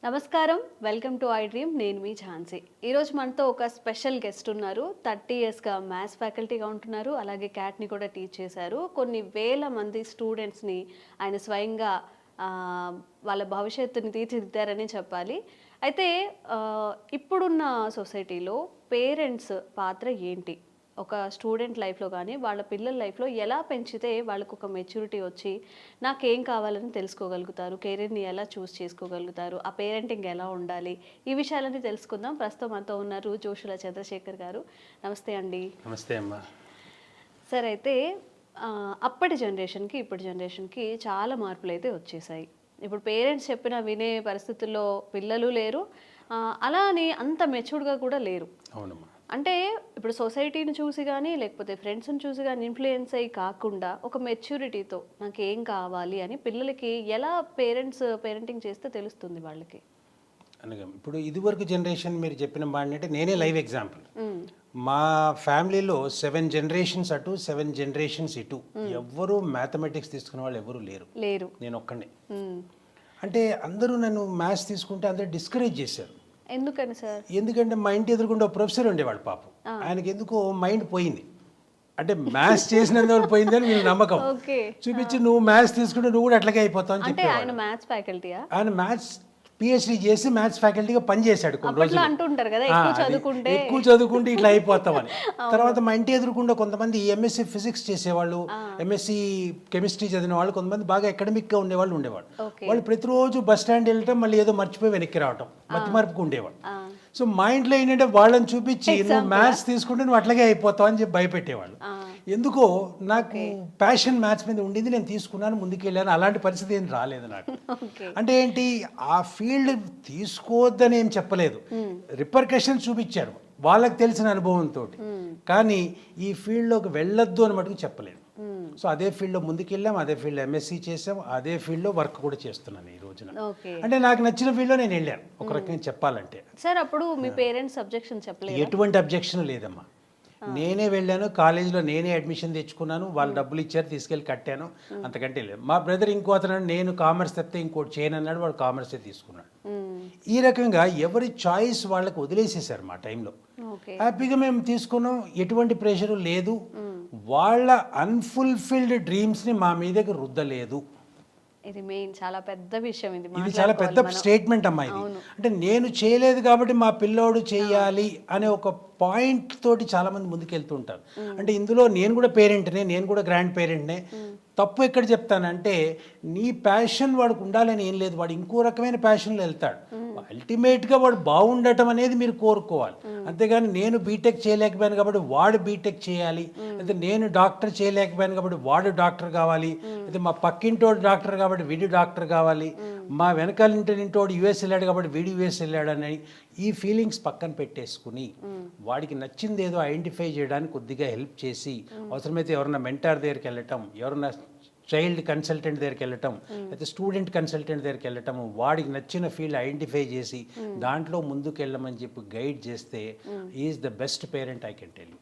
నమస్కారం, welcome to I dream. నేను మీ ఝాన్సీ. ఈరోజు మనతో ఒక స్పెషల్ గెస్ట్ ఉన్నారు. 30 ఇయర్స్గా మ్యాథ్స్ ఫ్యాకల్టీగా ఉంటున్నారు. అలాగే క్యాట్ని కూడా టీచ్ చేశారు. కొన్ని వేల మంది స్టూడెంట్స్ని ఆయన స్వయంగా వాళ్ళ భవిష్యత్తుని తీర్చిదిద్దారని చెప్పాలి. అయితే ఇప్పుడున్న సొసైటీలో పేరెంట్స్ పాత్ర ఏంటి? ఒక స్టూడెంట్ లైఫ్లో కానీ వాళ్ళ పిల్లల లైఫ్లో ఎలా పెంచితే వాళ్ళకు ఒక మెచ్యూరిటీ వచ్చి నాకేం కావాలని తెలుసుకోగలుగుతారు, కెరీర్ని ఎలా చూస్ చేసుకోగలుగుతారు, ఆ పేరెంటింగ్ ఎలా ఉండాలి, ఈ విషయాలన్నీ తెలుసుకుందాం. ప్రస్తుతం మనతో ఉన్నారు జోషుల చంద్రశేఖర్ గారు. నమస్తే అండి. నమస్తే అమ్మా. సార్, అయితే అప్పటి జనరేషన్కి ఇప్పటి జనరేషన్కి చాలా మార్పులు అయితే వచ్చేసాయి. ఇప్పుడు పేరెంట్స్ చెప్పిన వినే పరిస్థితుల్లో పిల్లలు లేరు, అలా అని అంత మెచ్యూర్డ్గా కూడా లేరు. అవునమ్మా. అంటే ఇప్పుడు సొసైటీని చూసి కానీ లేకపోతే ఫ్రెండ్స్ని చూసి కానీ ఇన్ఫ్లుయెన్స్ అయ్యి కాకుండా ఒక మెచ్యూరిటీతో నాకు ఏం కావాలి అని పిల్లలకి ఎలా పేరెంటింగ్ చేస్తే తెలుస్తుంది వాళ్ళకి? అనగా ఇప్పుడు ఇదివరకు జనరేషన్ మీరు చెప్పిన మాట అంటే నేనే లైవ్ ఎగ్జాంపుల్. మా ఫ్యామిలీలో 7 జనరేషన్స్ అటు 7 జనరేషన్స్ ఇటు ఎవ్వరూ మ్యాథమెటిక్స్ తీసుకునే వాళ్ళు ఎవరు లేరు. నేను ఒక్కడే. అంటే అందరూ నన్ను మ్యాథ్స్ తీసుకుంటే అందరూ డిస్కరేజ్ చేశారు. ఎందుకని సార్? ఎందుకంటే మా ఇంటి ఎదురుకుండా ప్రొఫెసర్ ఉండేవాడు పాపం. ఆయనకి ఎందుకో మైండ్ పోయింది. అంటే మ్యాథ్స్ చేసినందువల్ల పోయిందని మీరు నమ్మకం చూపించి నువ్వు మ్యాథ్స్ తీసుకుంటే నువ్వు కూడా అట్లాగే అయిపోతావు అని చెప్పి ఆయన మ్యాథ్స్ పిహెచ్డి చేసి మ్యాథ్స్ ఫ్యాకల్టీగా పనిచేశాడు కొన్ని రోజులు. అంటుంటారు కదా ఎక్కువ చదువుకుంటే ఇట్లా అయిపోతామని. తర్వాత మా ఇంటి ఎదురుకుండా కొంతమంది ఎంఎస్సీ ఫిజిక్స్ చేసేవాళ్ళు, ఎంఎస్సీ కెమిస్ట్రీ చదివిన వాళ్ళు, కొంతమంది బాగా అకాడమిక్గా ఉండేవాళ్ళు వాళ్ళు ప్రతిరోజు బస్ స్టాండ్ వెళ్ళటం, మళ్ళీ ఏదో మర్చిపోయి వెనక్కి రావటం, మతి మరుపుకు ఉండేవాడు. సో మా ఇంట్లో ఏంటంటే వాళ్ళని చూపించి నువ్వు మ్యాథ్స్ తీసుకుంటే నువ్వు అట్లాగే అయిపోతావు అని చెప్పి భయపెట్టేవాళ్ళు. ఎందుకో నాకు ప్యాషన్ మ్యాథ్స్ మీద ఉండింది, నేను తీసుకున్నాను, ముందుకెళ్ళాను. అలాంటి పరిస్థితి ఏం రాలేదు నాకు. అంటే ఏంటి, ఆ ఫీల్డ్ తీసుకోవద్దని ఏం చెప్పలేదు, రిపర్కషన్స్ చూపించారు వాళ్ళకి తెలిసిన అనుభవంతో. కానీ ఈ ఫీల్డ్లోకి వెళ్ళొద్దు అని మటుకు చెప్పలేదు. సో అదే ఫీల్డ్లో ముందుకెళ్ళాం, అదే ఫీల్డ్లో ఎంఎస్సీ చేసాం, అదే ఫీల్డ్లో వర్క్ కూడా చేస్తున్నాను ఈ రోజున. అంటే నాకు నచ్చిన ఫీల్డ్లో నేను వెళ్ళాను ఒక రకంగా చెప్పాలంటే. సార్, అప్పుడు మీ పేరెంట్స్ అబ్జెక్షన్ చెప్పలేదు? ఎటువంటి అబ్జెక్షన్ లేదమ్మా. నేనే వెళ్ళాను, కాలేజీలో నేనే అడ్మిషన్ తెచ్చుకున్నాను, వాళ్ళు డబ్బులు ఇచ్చారు, తీసుకెళ్ళి కట్టాను, అంతకంటే లేదు. మా బ్రదర్ ఇంకో అతను నేను కామర్స్ తప్పితే ఇంకోటి చేయను అన్నాడు, వాడు కామర్సే తీసుకున్నాడు. ఈ రకంగా ఎవరి చాయిస్ వాళ్ళకి వదిలేసేసారు మా టైంలో. హ్యాపీగా మేము తీసుకున్నాం, ఎటువంటి ప్రెషరు లేదు. వాళ్ళ అన్ఫుల్ఫిల్డ్ డ్రీమ్స్ని మా మీదకి రుద్దలేదు. ఇది మెయిన్ చాలా పెద్ద విషయం. ఇది చాలా పెద్ద స్టేట్మెంట్ అమ్మా ఇది. అంటే నేను చేయలేదు కాబట్టి మా పిల్లోడు చేయాలి అనే ఒక పాయింట్ తోటి చాలా మంది ముందుకెళ్తుంటారు. అంటే ఇందులో నేను కూడా పేరెంట్నే, నేను కూడా గ్రాండ్ పేరెంట్నే. తప్పు ఎక్కడ చెప్తానంటే, నీ ప్యాషన్ వాడికి ఉండాలని ఏం లేదు, వాడు ఇంకో రకమైన ప్యాషన్లో వెళ్తాడు. అల్టిమేట్గా వాడు బాగుండటం అనేది మీరు కోరుకోవాలి. అంతేగాని నేను బీటెక్ చేయలేకపోయాను కాబట్టి వాడు బీటెక్ చేయాలి, అయితే నేను డాక్టర్ చేయలేకపోయాను కాబట్టి వాడు డాక్టర్ కావాలి, అయితే మా పక్కింటోడు డాక్టర్ కాబట్టి వీడు డాక్టర్ కావాలి, మా వెనకాల ఇంటోడు యుఎస్ వెళ్ళాడు కాబట్టి వీడు యుఎస్ వెళ్ళాడు అని ఈ ఫీలింగ్స్ పక్కన పెట్టేసుకుని వాడికి నచ్చింది ఏదో ఐడెంటిఫై చేయడానికి కొద్దిగా హెల్ప్ చేసి, అవసరమైతే ఎవరన్నా మెంటార్ దగ్గరికి వెళ్ళటం, ఎవరన్నా చైల్డ్ కన్సల్టెంట్ దగ్గరికి వెళ్ళటం, అయితే స్టూడెంట్ కన్సల్టెంట్ దగ్గరికి వెళ్ళటం, వాడికి నచ్చిన ఫీల్డ్ ఐడెంటిఫై చేసి దాంట్లో ముందుకు వెళ్ళమని చెప్పి గైడ్ చేస్తే is the best parent I can tell you.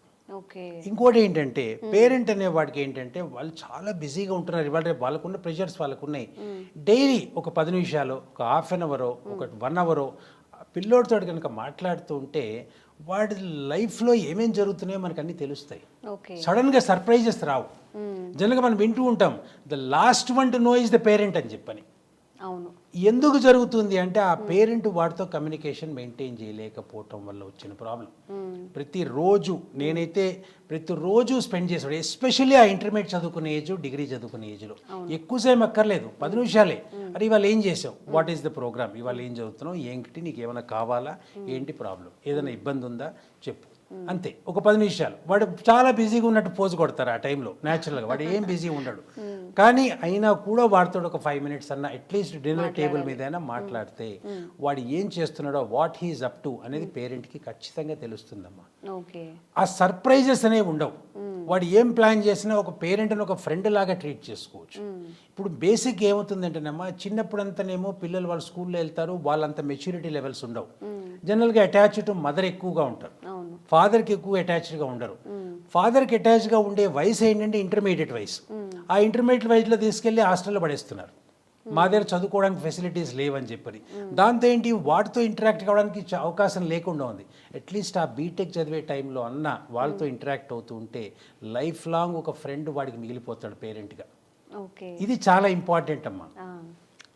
ఇంకోటి ఏంటంటే, పేరెంట్ అనే వాడికి ఏంటంటే వాళ్ళు చాలా బిజీగా ఉంటున్నారు. ఇవాళ రేపు వాళ్ళకున్న ప్రెషర్స్ వాళ్ళకున్నాయి. డైలీ ఒక 10 నిమిషాలు, ఒక హాఫ్ అన్ అవరో, ఒక 1 అవరో పిల్లోడితో కనుక మాట్లాడుతూ ఉంటే వాడి లైఫ్లో ఏమేమి జరుగుతున్నాయో మనకు అన్నీ తెలుస్తాయి. సడన్గా సర్ప్రైజెస్ రావు. జనరల్గా మనం వింటూ ఉంటాం, the last one to know is the parent అని చెప్పని. అవును. ఎందుకు జరుగుతుంది అంటే ఆ పేరెంట్ వాడితో కమ్యూనికేషన్ మెయింటైన్ చేయలేకపోవటం వల్ల వచ్చిన ప్రాబ్లం. ప్రతిరోజు నేనైతే ప్రతిరోజు స్పెండ్ చేసాడు, ఎస్పెషల్లీ ఆ ఇంటర్మీడియట్ చదువుకునే ఏజ్, డిగ్రీ చదువుకునే ఏజ్లో ఎక్కువసేపు అక్కర్లేదు, 10 నిమిషాలే. అరే ఇవాళ ఏం చేసావు, వాట్ ఈస్ ద ప్రోగ్రామ్, ఇవాళ ఏం చదువుతున్నావు, ఏంటి నీకు ఏమైనా కావాలా, ఏంటి ప్రాబ్లం, ఏదైనా ఇబ్బంది ఉందా చెప్పు, అంతే. ఒక 10 నిమిషాలు. వాడు చాలా బిజీగా ఉన్నట్టు పోజు కొడతారు ఆ టైంలో, న్యాచురల్గా వాడు ఏం బిజీ ఉండడు. కానీ అయినా కూడా వాడితో ఒక 5 మినిట్స్ అన్న అట్లీస్ట్ డిన్నర్ టేబుల్ మీద అయినా మాట్లాడితే వాడు ఏం చేస్తున్నాడో, వాట్ హీఈస్ అప్ టు అనేది పేరెంట్కి ఖచ్చితంగా తెలుస్తుందమ్మా. ఆ సర్ప్రైజెస్ అనేవి ఉండవు. వాడు ఏం ప్లాన్ చేసినా ఒక పేరెంట్ని ఒక ఫ్రెండ్ లాగా ట్రీట్ చేసుకోవచ్చు. ఇప్పుడు బేసిక్ ఏమవుతుందంటేనమ్మా, చిన్నప్పుడంతానేమో పిల్లలు వాళ్ళ స్కూల్లో వెళ్తారు, వాళ్ళంత మెచ్యూరిటీ లెవెల్స్ ఉండవు. జనరల్గా అటాచ్ టు మదర్ ఎక్కువగా ఉంటారు, ఫాదర్కి ఎక్కువ అటాచ్డ్గా ఉండరు. ఫాదర్కి అటాచ్గా ఉండే వయసు ఏంటంటే ఇంటర్మీడియట్ వయసు. ఆ ఇంటర్మీడియట్ వయసులో తీసుకెళ్ళి హాస్టల్లో పడేస్తున్నారు. మా దగ్గర చదువుకోవడానికి ఫెసిలిటీస్ లేవని చెప్పని. దాంతో ఏంటి, వాటితో ఇంటరాక్ట్ కావడానికి అవకాశం లేకుండా ఉంది. అట్లీస్ట్ ఆ బీటెక్ చదివే టైంలో అన్న వాళ్ళతో ఇంటరాక్ట్ అవుతూ ఉంటే లైఫ్ లాంగ్ ఒక ఫ్రెండ్ వాడికి మిగిలిపోతాడు పేరెంట్గా. ఓకే. ఇది చాలా ఇంపార్టెంట్ అమ్మా.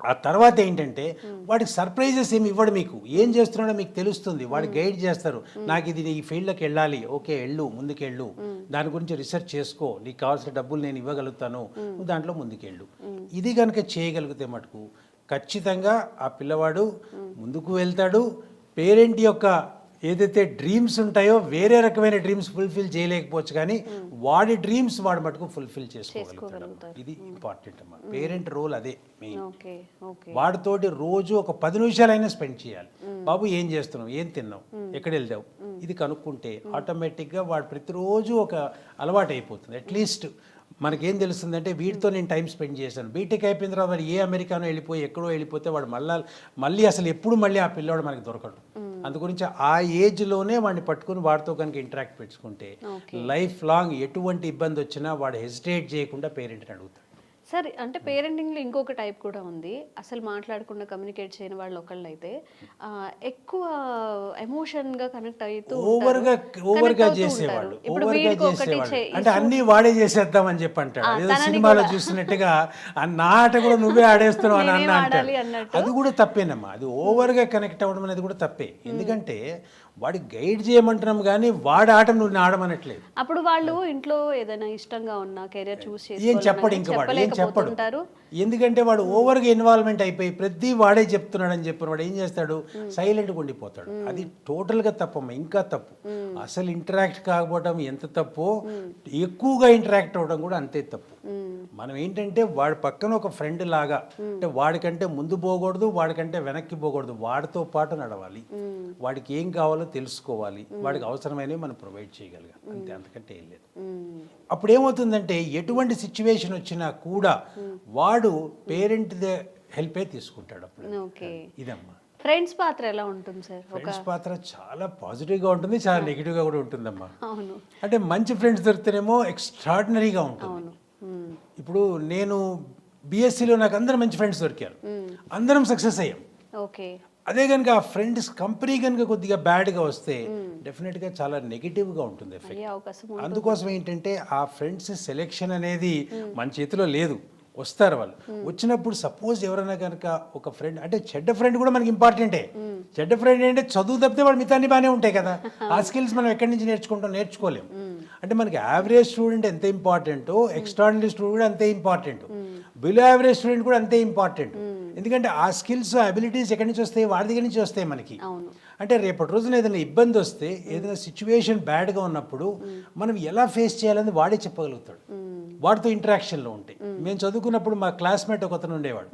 ఆ తర్వాత ఏంటంటే వాడికి సర్ప్రైజెస్ ఏమి ఇవ్వడు, మీకు ఏం చేస్తున్నాడో మీకు తెలుస్తుంది, వాడు గైడ్ చేస్తారు. నాకు ఇది ఈ ఫీల్డ్లోకి వెళ్ళాలి, ఓకే వెళ్ళు, ముందుకెళ్ళు, దాని గురించి రీసెర్చ్ చేసుకో, నీకు కావాల్సిన డబ్బులు నేను ఇవ్వగలుగుతాను, నువ్వు దాంట్లో ముందుకెళ్ళు. ఇది కనుక చేయగలిగితే మటుకు ఖచ్చితంగా ఆ పిల్లవాడు ముందుకు వెళ్తాడు. పేరెంట్ యొక్క ఏదైతే డ్రీమ్స్ ఉంటాయో వేరే రకమైన డ్రీమ్స్ ఫుల్ఫిల్ చేయలేకపోవచ్చు, కానీ వాడి డ్రీమ్స్ వాడు మటుకు ఫుల్ఫిల్ చేసుకోగలుగుతాడు. ఇది ఇంపార్టెంట్ అమ్మా. పేరెంట్ రోల్ అదే మెయిన్. వాడితోటి రోజు ఒక 10 నిమిషాలైనా స్పెండ్ చేయాలి. బాబు ఏం చేస్తున్నావు, ఏం తిన్నావు, ఎక్కడ వెళ్తావు, ఇది కనుక్కుంటే ఆటోమేటిక్గా వాడు ప్రతిరోజు ఒక అలవాటు అయిపోతుంది. అట్లీస్ట్ మనకేం తెలుస్తుందంటే వీడితో నేను టైం స్పెండ్ చేశాను, బీటెక్ అయిపోయిన తర్వాత వాడు ఏ అమెరికానో వెళ్ళిపోయి ఎక్కడో వెళ్ళిపోతే వాడు మళ్ళీ అసలు ఎప్పుడు మళ్ళీ ఆ పిల్లవాడు మనకి దొరకడు. అందుగురించి ఆ ఏజ్లోనే వాడిని పట్టుకుని వాడితో కనుక ఇంటరాక్ట్ పెట్టుకుంటే లైఫ్ లాంగ్ ఎటువంటి ఇబ్బంది వచ్చినా వాడు హెసిటేట్ చేయకుండా పేరెంట్ని అడుగుతాడు. సరే, అంటే పేరెంటింగ్లో ఇంకొక టైప్ కూడా ఉంది. అసలు మాట్లాడకుండా కమ్యూనికేట్ చేయని వాళ్ళు ఒకళ్ళు అయితే ఎక్కువ ఎమోషన్గా కనెక్ట్ అవుతూ ఓవర్గా చేసేవాళ్ళు. అంటే అన్ని వాడే చేసేద్దామని చెప్పి అంటాడు. ఏదో సినిమాలో చూసినట్టుగా నా ఆట కూడా నువ్వే ఆడేస్తున్నావు అని అంటాడు. అది కూడా తప్పేనమ్మా. అది ఓవర్గా కనెక్ట్ అవ్వడం అనేది కూడా తప్పే. ఎందుకంటే వాడి గైడ్ చేయమంటున్నాం కానీ వాడి ఆట నువ్వు ఆడమనట్లేదు. అప్పుడు వాళ్ళు ఇంట్లో ఏదైనా ఇష్టంగా ఉన్నా కెరీర్ చూస్ చేసి ఏం చెప్పడు, ఇంకా వాడు ఏం చెప్పడు. ఎందుకంటే వాడు ఓవర్గా ఇన్వాల్వ్మెంట్ అయిపోయి ప్రతి వాడే చెప్తున్నాడు అని చెప్పిన వాడు ఏం చేస్తాడు, సైలెంట్గా ఉండిపోతాడు. అది టోటల్గా తప్పమ్మా, ఇంకా తప్పు. అసలు ఇంటరాక్ట్ కాకపోవడం ఎంత తప్పో ఎక్కువగా ఇంటరాక్ట్ అవ్వడం కూడా అంతే తప్పు. మనం ఏంటంటే వాడి పక్కన ఒక ఫ్రెండ్ లాగా, అంటే వాడికంటే ముందు పోకూడదు, వాడికంటే వెనక్కి పోకూడదు, వాడితో పాటు నడవాలి, వాడికి ఏం కావాలో తెలుసుకోవాలి, వాడికి అవసరమైనవి మనం ప్రొవైడ్ చేయగలిగాం, అంతే, అంతకంటే ఏం లేదు. అప్పుడు ఏమవుతుందంటే ఎటువంటి సిచ్యువేషన్ వచ్చినా కూడా వాడు పేరెంట్ హెల్పే తీసుకుంటాడు అప్పుడు. ఇదమ్మా ఫ్రెండ్స్ పాత్ర ఎలా ఉంటుంది సార్? ఫ్రెండ్స్ పాత్ర చాలా పాజిటివ్గా ఉంటుంది, చాలా నెగిటివ్గా కూడా ఉంటుందమ్మా. అంటే మంచి ఫ్రెండ్స్ దొరికితేనేమో ఎక్స్ట్రాడినరీగా ఉంటుంది. ఇప్పుడు నేను బిఎస్సిలో నాకు అందరూ మంచి ఫ్రెండ్స్ దొరికారు, అందరం సక్సెస్ అయ్యాం. ఓకే. అదే కనుక ఆ ఫ్రెండ్స్ కంపెనీ కనుక కొద్దిగా బ్యాడ్గా వస్తే డెఫినెట్గా చాలా నెగిటివ్గా ఉంటుంది ఎఫెక్ట్. అందుకోసం ఏంటంటే ఆ ఫ్రెండ్స్ సెలెక్షన్ అనేది మన చేతిలో లేదు. వస్తారు వాళ్ళు, వచ్చినప్పుడు సపోజ్ ఎవరైనా కనుక ఒక ఫ్రెండ్, అంటే చెడ్డ ఫ్రెండ్ కూడా మనకి ఇంపార్టెంటే. చెడ్డ ఫ్రెండ్ ఏంటంటే చదువు తప్పితే వాడు మిగతా అన్ని బాగానే ఉంటాయి కదా, ఆ స్కిల్స్ మనం ఎక్కడి నుంచి నేర్చుకోలేము. అంటే మనకి యావరేజ్ స్టూడెంట్ ఎంత ఇంపార్టెంటో ఎక్స్ట్రాడినరీ స్టూడెంట్ కూడా అంతే ఇంపార్టెంట్, బిలో యావరేజ్ స్టూడెంట్ కూడా అంతే ఇంపార్టెంట్. ఎందుకంటే ఆ స్కిల్స్ అబిలిటీస్ ఎక్కడి నుంచి వస్తాయి, వాడి దగ్గర నుంచి వస్తాయి మనకి. అంటే రేపటి రోజున ఏదైనా ఇబ్బంది వస్తే, ఏదైనా సిచ్యువేషన్ బ్యాడ్గా ఉన్నప్పుడు మనం ఎలా ఫేస్ చేయాలని వాడే చెప్పగలుగుతాడు, వాడితో ఇంటరాక్షన్లో ఉంటాయి. మేము చదువుకున్నప్పుడు మా క్లాస్మేట్ ఒక అతను ఉండేవాడు,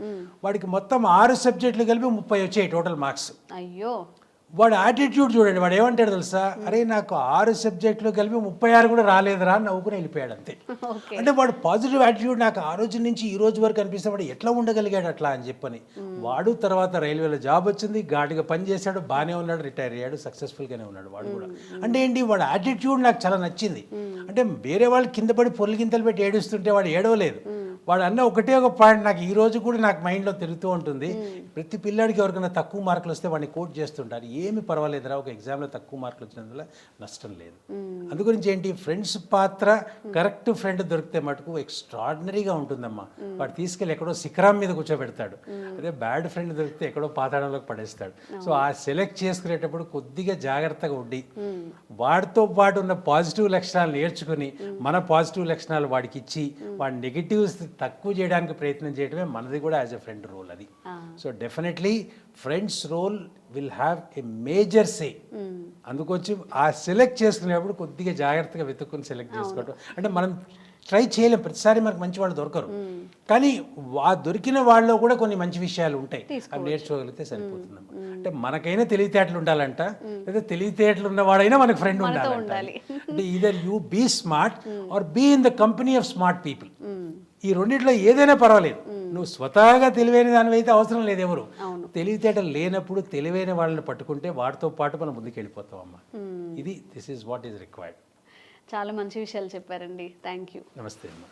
వాడికి మొత్తం 6 సబ్జెక్టులు కలిపి 30 వచ్చాయి టోటల్ మార్క్స్. అయ్యో. వాడు యాటిట్యూడ్ చూడండి, వాడు ఏమంటాడు తెలుసా, అరే నాకు 6 సబ్జెక్టులు కలిపి 36 కూడా రాలేదురా అని నవ్వుకుని వెళ్ళిపోయాడు అంతే. అంటే వాడు పాజిటివ్ యాటిట్యూడ్ నాకు ఆ రోజు నుంచి ఈ రోజు వరకు అనిపిస్తే వాడు ఎట్లా ఉండగలిగాడు అట్లా అని చెప్పని. వాడు తర్వాత రైల్వేలో జాబ్ వచ్చింది, ఘాటుగా పని చేశాడు, బాగానే ఉన్నాడు, రిటైర్ అయ్యాడు, సక్సెస్ఫుల్గానే ఉన్నాడు వాడు కూడా. అంటే ఏంటి, వాడు యాటిట్యూడ్ నాకు చాలా నచ్చింది. అంటే వేరే వాళ్ళు కింద పడి పొలిగింతలు పెట్టి ఏడుస్తుంటే వాడు ఏడవలేదు. వాడు అన్న ఒకటే ఒక పాయింట్ నాకు ఈ రోజు కూడా నాకు మైండ్లో తిరుగుతూ ఉంటుంది. ప్రతి పిల్లాడికి ఎవరికైనా తక్కువ మార్కులు వస్తే వాడిని కోట్ చేస్తుంటారు, ఏమి పర్వాలేదురా, ఒక ఎగ్జామ్లో తక్కువ మార్కులు వచ్చినందువల్ల నష్టం లేదు. అందుగురించి ఏంటి, ఫ్రెండ్స్ పాత్ర కరెక్ట్ ఫ్రెండ్ దొరికితే మటుకు ఎక్స్ట్రాడినరీగా ఉంటుందమ్మా. వాడు తీసుకెళ్ళి ఎక్కడో శిఖరం మీద కూర్చోబెడతాడు, అదే బ్యాడ్ ఫ్రెండ్ దొరికితే ఎక్కడో పాతాళంలోకి పడేస్తాడు. సో ఆ సెలెక్ట్ చేసుకునేటప్పుడు కొద్దిగా జాగ్రత్తగా ఉండి వాడితో పాటు ఉన్న పాజిటివ్ లక్షణాలు నేర్చుకుని మన పాజిటివ్ లక్షణాలు వాడికి ఇచ్చి వాడి నెగిటివ్స్ తక్కువ చేయడానికి ప్రయత్నం చేయడమే మనది కూడా యాజ్ ఎ ఫ్రెండ్ రోల్ అది. So definitely friends role will have a major say. అందుకొచ్చి ఆ సెలెక్ట్ చేసుకునేప్పుడు కొద్దిగా జాగ్రత్తగా వెతుక్కుని సెలెక్ట్ చేసుకోవడం. అంటే మనం ట్రై చేయలేం, ప్రతిసారి మనకు మంచి వాళ్ళు దొరకరు, కానీ దొరికిన వాళ్ళలో కూడా కొన్ని మంచి విషయాలు ఉంటాయి, అవి నేర్చుకోగలిగితే సరిపోతుంది. అంటే మనకైనా తెలివితేటలు ఉండాలంట, లేదా తెలివితేటలు ఉన్నవాడైనా మనకు ఫ్రెండ్ ఉండాలంట. అంటే either you be smart or be in the company of smart people. ఈ రెండిట్లో ఏదైనా పర్వాలేదు. నువ్వు స్వతహాగా తెలివైన దాని అయితే అవసరం లేదు ఎవరు. తెలివితేటలు లేనప్పుడు తెలివైన వాళ్ళని పట్టుకుంటే వాటితో పాటు మనం ముందుకు వెళ్ళిపోతాం అమ్మా. ఇది this is what is required. చాలా మంచి విషయాలు చెప్పారండి. Thank you. నమస్తే అమ్మా.